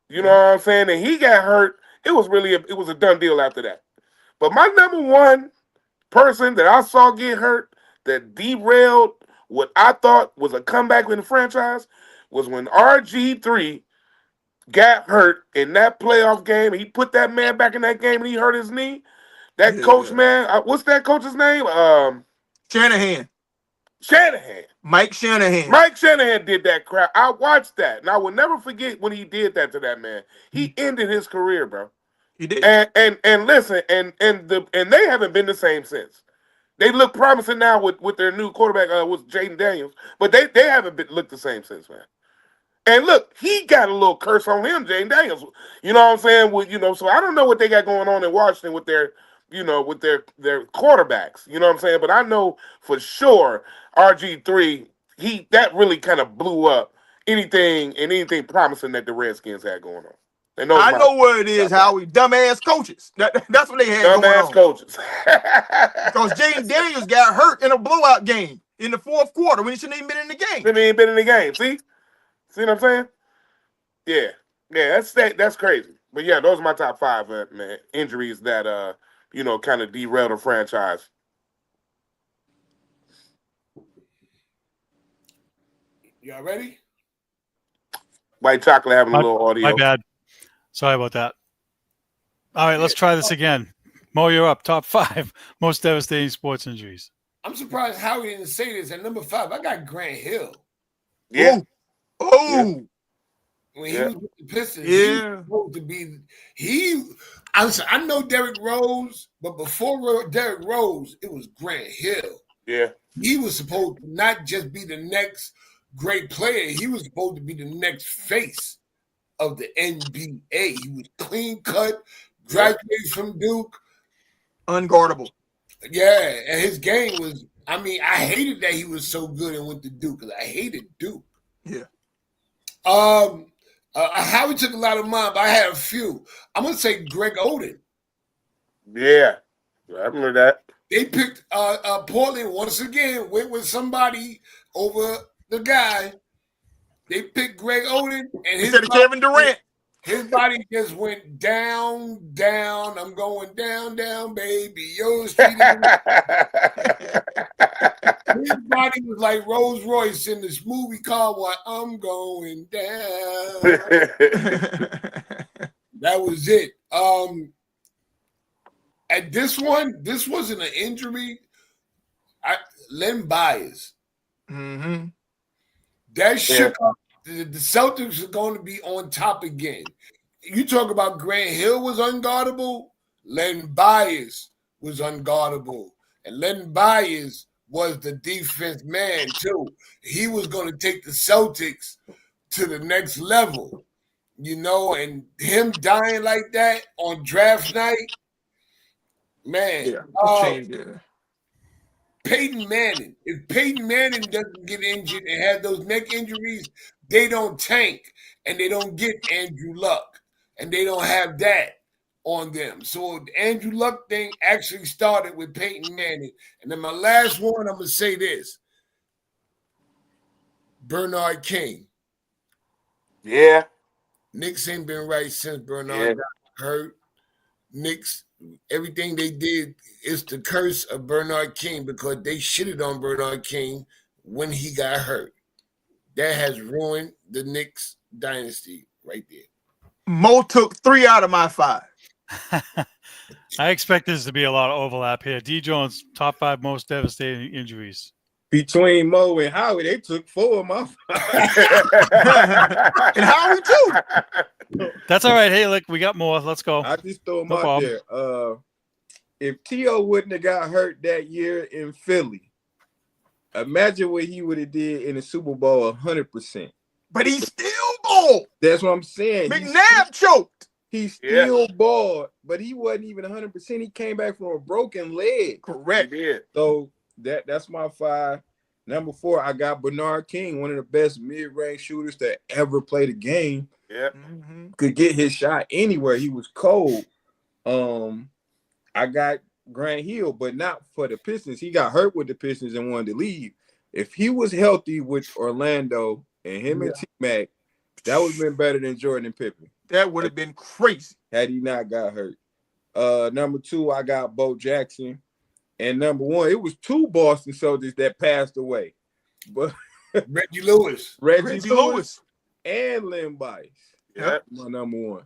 You know what I'm saying? And he got hurt it was a done deal after that. But my number one person that I saw get hurt that derailed what I thought was a comeback in the franchise was when RG3 got hurt in that playoff game. He put that man back in that game and he hurt his knee. That coach, man, what's that coach's name? Shanahan. Shanahan. Mike Shanahan. Mike Shanahan did that crap. I watched that, and I will never forget when he did that to that man. He ended his career, bro. He did. And listen, and they haven't been the same since. They look promising now with their new quarterback, with Jaden Daniels, but they haven't looked the same since, man. And look, he got a little curse on him, Jaden Daniels. You know what I'm saying? So I don't know what they got going on in Washington with their quarterbacks. You know what I'm saying? But I know for sure RG3, that really kind of blew up anything promising that the Redskins had going on. I know where it is, Howie. Dumbass coaches. That's what they had going on. Dumbass coaches. Because Jaden Daniels got hurt in a blowout game in the fourth quarter when he shouldn't even been in the game. Shouldn't even been in the game. See what I'm saying? Yeah. That's crazy. But yeah, those are my top 5, man. Injuries that kind of derailed a franchise. Y'all ready? White Chocolate having a little audio. My bad. Sorry about that. All right, let's try this again. Mo, you're up. Top 5 most devastating sports injuries. I'm surprised Howie didn't say this. At number 5, I got Grant Hill. Yeah. Oh. When he was with the Pistons, yeah. He was supposed to be. I know Derrick Rose, but before Derrick Rose, it was Grant Hill. Yeah. He was supposed to not just be the next great player, he was supposed to be the next face of the NBA. He was clean cut, graduated from Duke. Unguardable. Yeah, and his game was, I hated that he was so good and went to Duke because I hated Duke. Yeah. Howie took a lot of mine, but I had a few. I'm going to say Greg Oden. Yeah. I remember that. They picked Portland once again, went with somebody over the guy. They picked Greg Oden, and instead of Kevin Durant. His body just went down, down. I'm going down, down, baby. Yo, street. His body was like Rolls Royce in this movie called "What I'm Going Down." That was it. At this wasn't an injury. Len Bias. Mm-hmm. That shook up. The Celtics are going to be on top again. You talk about Grant Hill was unguardable. Len Bias was unguardable. And Len Bias was the defense man, too. He was going to take the Celtics to the next level, and him dying like that on draft night, man. Yeah, Peyton Manning. If Peyton Manning doesn't get injured and have those neck injuries, they don't tank and they don't get Andrew Luck. And they don't have that on them. So the Andrew Luck thing actually started with Peyton Manning. And then my last one, I'm going to say this. Bernard King. Yeah. Knicks ain't been right since Bernard got hurt. Knicks, everything they did is the curse of Bernard King because they shitted on Bernard King when he got hurt. That has ruined the Knicks dynasty right there. Mo took 3 out of my 5. I expect this to be a lot of overlap here. D. Jones, top 5 most devastating injuries. Between Mo and Howie, they took 4 of my 5. And Howie too. That's all right. Hey, look, we got more. Let's go. I just throw them No out problem. there. If T.O. wouldn't have got hurt that year in Philly, imagine what he would have did in the Super Bowl 100%. But he still balled. That's what I'm saying. McNabb choked. He still balled, but he wasn't even 100%. He came back from a broken leg. Correct. So that's my 5. Number 4, I got Bernard King, one of the best mid-range shooters that ever played a game. Yeah. Mm-hmm. Could get his shot anywhere. He was cold. I got Grant Hill, but not for the Pistons. He got hurt with the Pistons and wanted to leave. If he was healthy with Orlando and him and T-Mac, That would have been better than Jordan and Pippen. That would have been crazy. Had he not got hurt. Number 2, I got Bo Jackson. And number 1, it was 2 Boston soldiers that passed away. But Reggie Lewis. Reggie Lewis and Len Bias. Yeah. My number 1.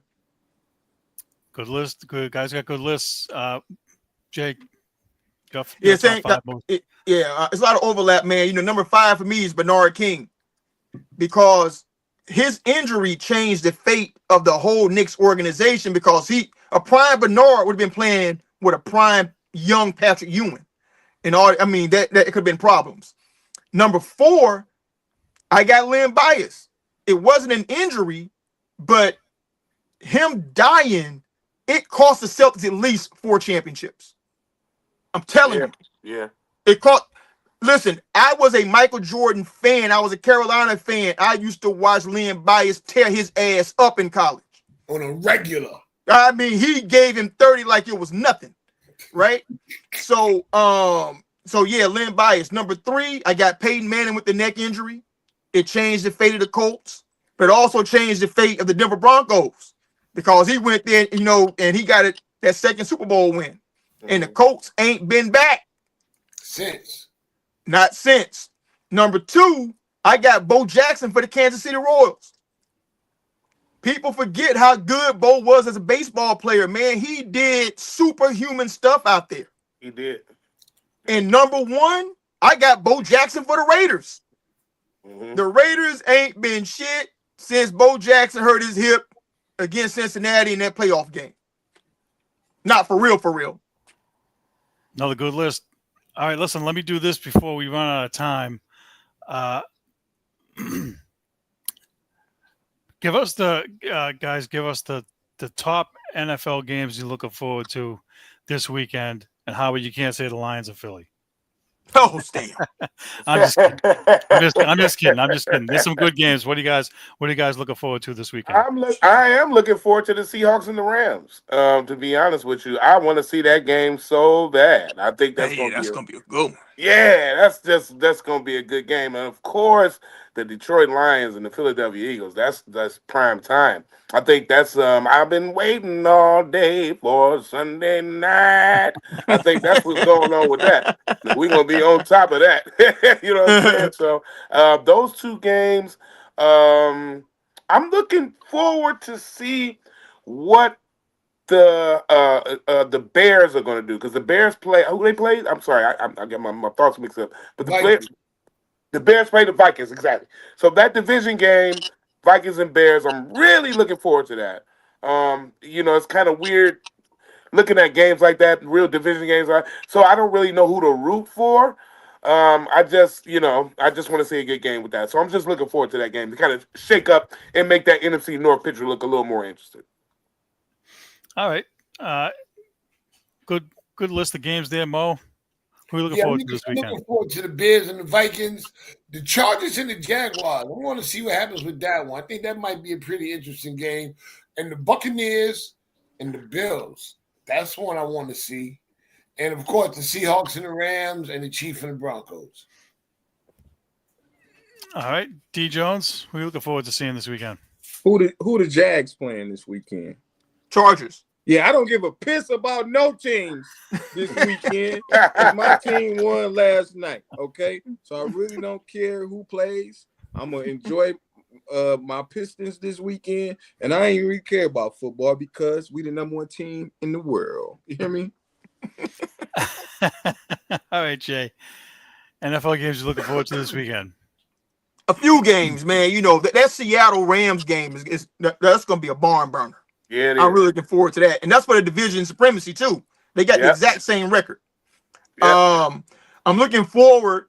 Good list. Good guys got good lists. Jake. It's a lot of overlap, man. You know, number 5 for me is Bernard King, because his injury changed the fate of the whole Knicks organization, because a prime Bernard would have been playing with a prime young Patrick Ewing. And all, I mean, that could have been problems. Number 4, I got Len Bias. It wasn't an injury, but him dying, it cost the Celtics at least 4 championships. I'm telling you. Yeah. It cost. Listen, I was a Michael Jordan fan. I was a Carolina fan. I used to watch Len Bias tear his ass up in college. On a regular. I mean, he gave him 30 like it was nothing. Right? So yeah, Len Bias. Number 3, I got Peyton Manning with the neck injury. It changed the fate of the Colts, but it also changed the fate of the Denver Broncos, because he went there, you know, and he got that second Super Bowl win. And the Colts ain't been back since. Not since. Number 2, I got Bo Jackson for the Kansas City Royals. People forget how good Bo was as a baseball player, man. He did superhuman stuff out there. He did. And number 1, I got Bo Jackson for the Raiders. The Raiders ain't been shit since Bo Jackson hurt his hip against Cincinnati in that playoff game. Not for real, for real. Another good list. All right, listen, let me do this before we run out of time. Give us the top NFL games you're looking forward to this weekend, and Howard, you can't say the Lions of Philly. Oh, damn. I'm just kidding. I'm just kidding. There's some good games. What are you guys looking forward to this weekend? I am looking forward to the Seahawks and the Rams. To be honest with you, I want to see that game so bad. I think that's gonna be a good one. Yeah, that's gonna be a good game. And of course, the Detroit Lions and the Philadelphia Eagles. That's prime time. I think that's I've been waiting all day for Sunday night. I think that's what's going on with that. We're gonna be on top of that. You know what I'm saying? So those 2 games, I'm looking forward to see what the Bears are going to do, because the Bears play. Who they play? I'm sorry, I get my thoughts mixed up. But the Bears play the Vikings, exactly. So that division game, Vikings and Bears, I'm really looking forward to that. You know, it's kind of weird looking at games like that, real division games. So I don't really know who to root for. I just want to see a good game with that. So I'm just looking forward to that game to kind of shake up and make that NFC North picture look a little more interesting. All right. Good list of games there, Mo. Who are you looking forward to this weekend? I'm looking forward to the Bears and the Vikings, the Chargers and the Jaguars. I want to see what happens with that one. I think that might be a pretty interesting game. And the Buccaneers and the Bills. That's one I want to see. And, of course, the Seahawks and the Rams and the Chiefs and the Broncos. All right. D. Jones, who are you looking forward to seeing this weekend? Who the Jags playing this weekend? Chargers. Yeah, I don't give a piss about no teams this weekend. My team won last night, okay? So I really don't care who plays. I'm going to enjoy my Pistons this weekend, and I ain't really care about football because we the number 1 team in the world. You hear me? All right, Jay. NFL games you're looking forward to this weekend? A few games, man. You know, that Seattle Rams game that's going to be a barn burner. Yeah, I'm really looking forward to that. And that's for the division supremacy, too. They got the exact same record. Yep. I'm looking forward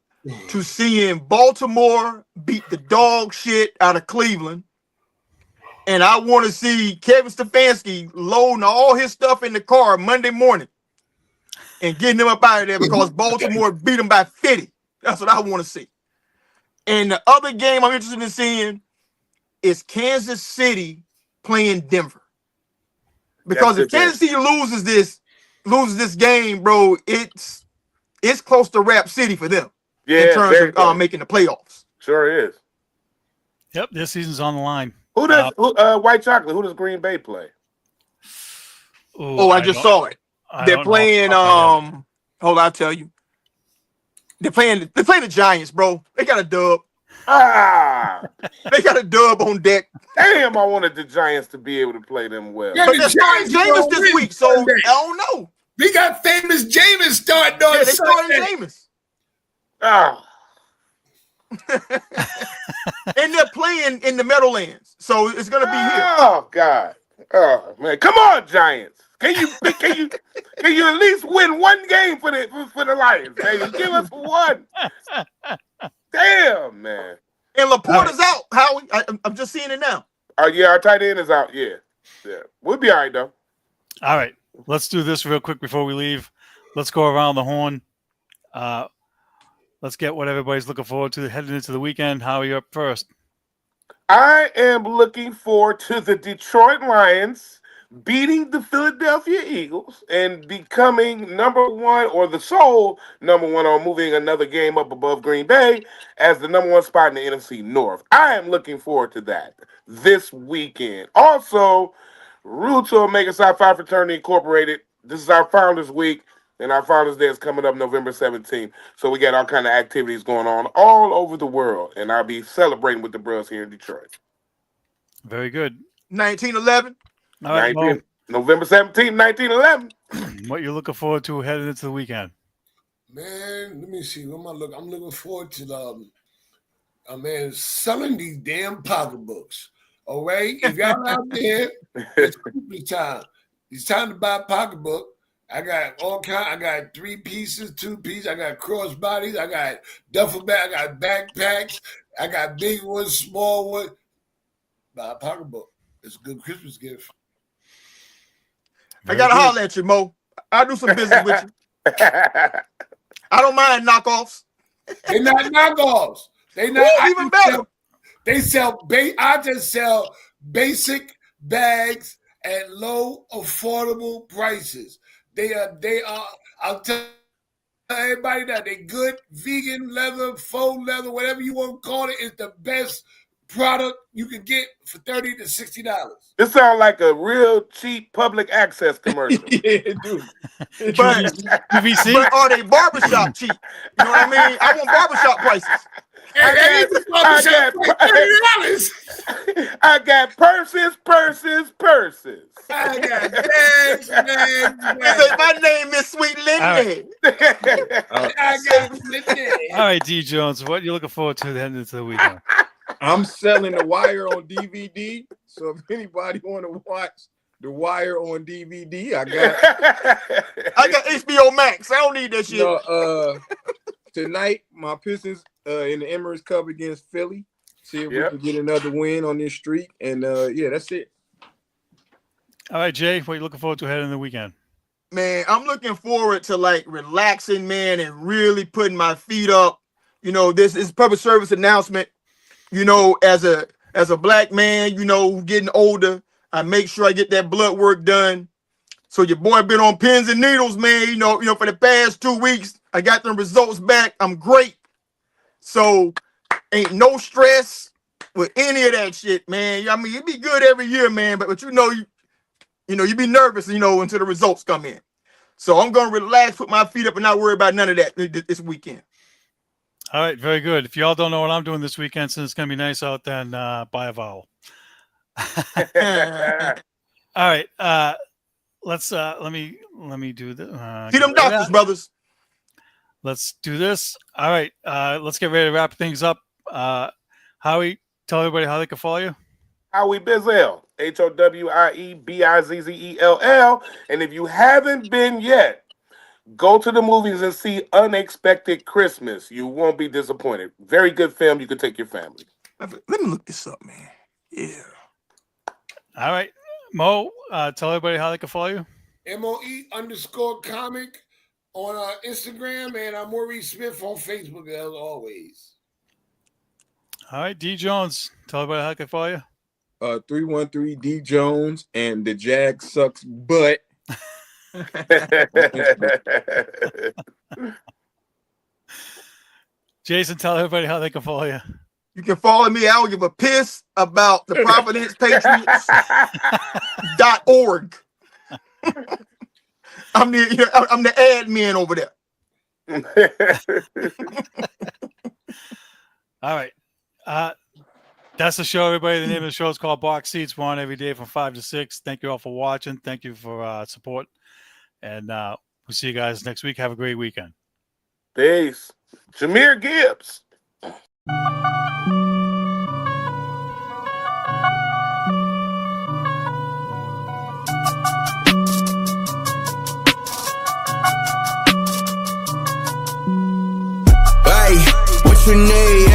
to seeing Baltimore beat the dog shit out of Cleveland. And I want to see Kevin Stefanski loading all his stuff in the car Monday morning and getting them up out of there because Baltimore beat them by 50. That's what I want to see. And the other game I'm interested in seeing is Kansas City playing Denver. Because if Kansas City loses this game, bro, it's close to Rap City for them in terms of making the playoffs. Sure is. Yep, this season's on the line. Who does White Chocolate? Who does Green Bay play? Oh, I just saw it. They're playing. Hold on, I'll tell you. They're playing the Giants, bro. They got a dub. Ah, They got a dub on deck. damn! I wanted the Giants to be able to play them well. Yeah, But they're starting Jameis this win week, so Sunday. I don't know. We got famous Jameis starting on Yeah, they starting Sunday. Jameis. Ah, And they're playing in the Meadowlands, so it's gonna be here. oh God! Oh man, come on, Giants! Can you at least win one game for the Lions, baby? Give us one. Damn, man. And Laporta's out, Howie. I'm just seeing it now. Oh yeah, our tight end is out. Yeah. We'll be all right though. All right, let's do this real quick before we leave. Let's go around the horn. Let's get what everybody's looking forward to heading into the weekend. Howie, you're up first. I am looking forward to the Detroit Lions beating the Philadelphia Eagles and becoming number one, or the sole number one, or moving another game up above Green Bay as the number one spot in the NFC North. I am looking forward to that this weekend. Also, Root to Omega Psi Phi Fraternity Incorporated. This is our Founders Week, and our Founders Day is coming up November 17th. So we got all kind of activities going on all over the world, and I'll be celebrating with the bros here in Detroit. Very good. 1911. All right, Mo, November 17th, 1911. what you looking forward to heading into the weekend? Man, let me see. What am I looking? I'm looking forward to man, selling these damn pocketbooks. All right, if y'all out there, it's Christmas time. It's time to buy a pocketbook. I got all kind. I got 3 pieces, 2 pieces. I got crossbodies. I got duffel bag. I got backpacks. I got big ones, small ones. Buy a pocketbook. It's a good Christmas gift. I gotta holler at you, Mo. I'll do some business with you. I don't mind knockoffs. They're not knockoffs. They not Ooh, even better. They sell. I just sell basic bags at low, affordable prices. They are. I'll tell everybody that they good vegan leather, faux leather, whatever you want to call it. Is the best product you can get for $30 to $60. This sounds like a real cheap public access commercial. Yeah, dude. But QVC? but are they barbershop cheap? You know what I mean? I want barbershop prices. I got purses. I got bags. My name is Sweet Lindy. I got All right, D. Jones, what you looking forward to heading into the weekend? I'm selling The Wire on DVD. So if anybody want to watch The Wire on DVD, I got HBO Max. I don't need that shit. Tonight, my Pistons in the Emirates Cup against Philly. See if we can get another win on this streak. And yeah, that's it. All right, Jay, what you looking forward to heading into the weekend? Man, I'm looking forward to like relaxing, man, and really putting my feet up. You know, this is public service announcement. You know, as a black man, you know, getting older, I make sure I get that blood work done. So your boy been on pins and needles, man. You know, for the past 2 weeks, I got the results back. I'm great. So ain't no stress with any of that shit, man. I mean, it be good every year, man. But you know, you be nervous, you know, until the results come in. So I'm gonna relax, put my feet up, and not worry about none of that this weekend. All right, very good. If y'all don't know what I'm doing this weekend, since it's gonna be nice out, then buy a vowel. All right, let's let me do this. See them doctors, brothers. Let's do this. All right, let's get ready to wrap things up. Howie, tell everybody how they can follow you. Howie Bizzell, HOWIEBIZZELL. And if you haven't been yet, go to the movies and see Unexpected Christmas. You won't be disappointed. Very good film. You can take your family. Let me look this up, man. Yeah. All right, Mo, tell everybody how they can follow you. MOE_comic on Instagram, and I'm Maurice Smith on Facebook as always. All right, D. Jones, tell everybody how they can follow you. 313 D Jones and the Jag sucks butt. Jason, tell everybody how they can follow you. You can follow me. I don't give a piss about the Providence Patriots.org. I'm the admin over there. All right. That's the show, everybody. The name of the show is called Box Seats. We're on every day from 5 to 6. Thank you all for watching. Thank you for support. And we'll see you guys next week. Have a great weekend. Peace. Jameer Gibbs. Hey, what you need?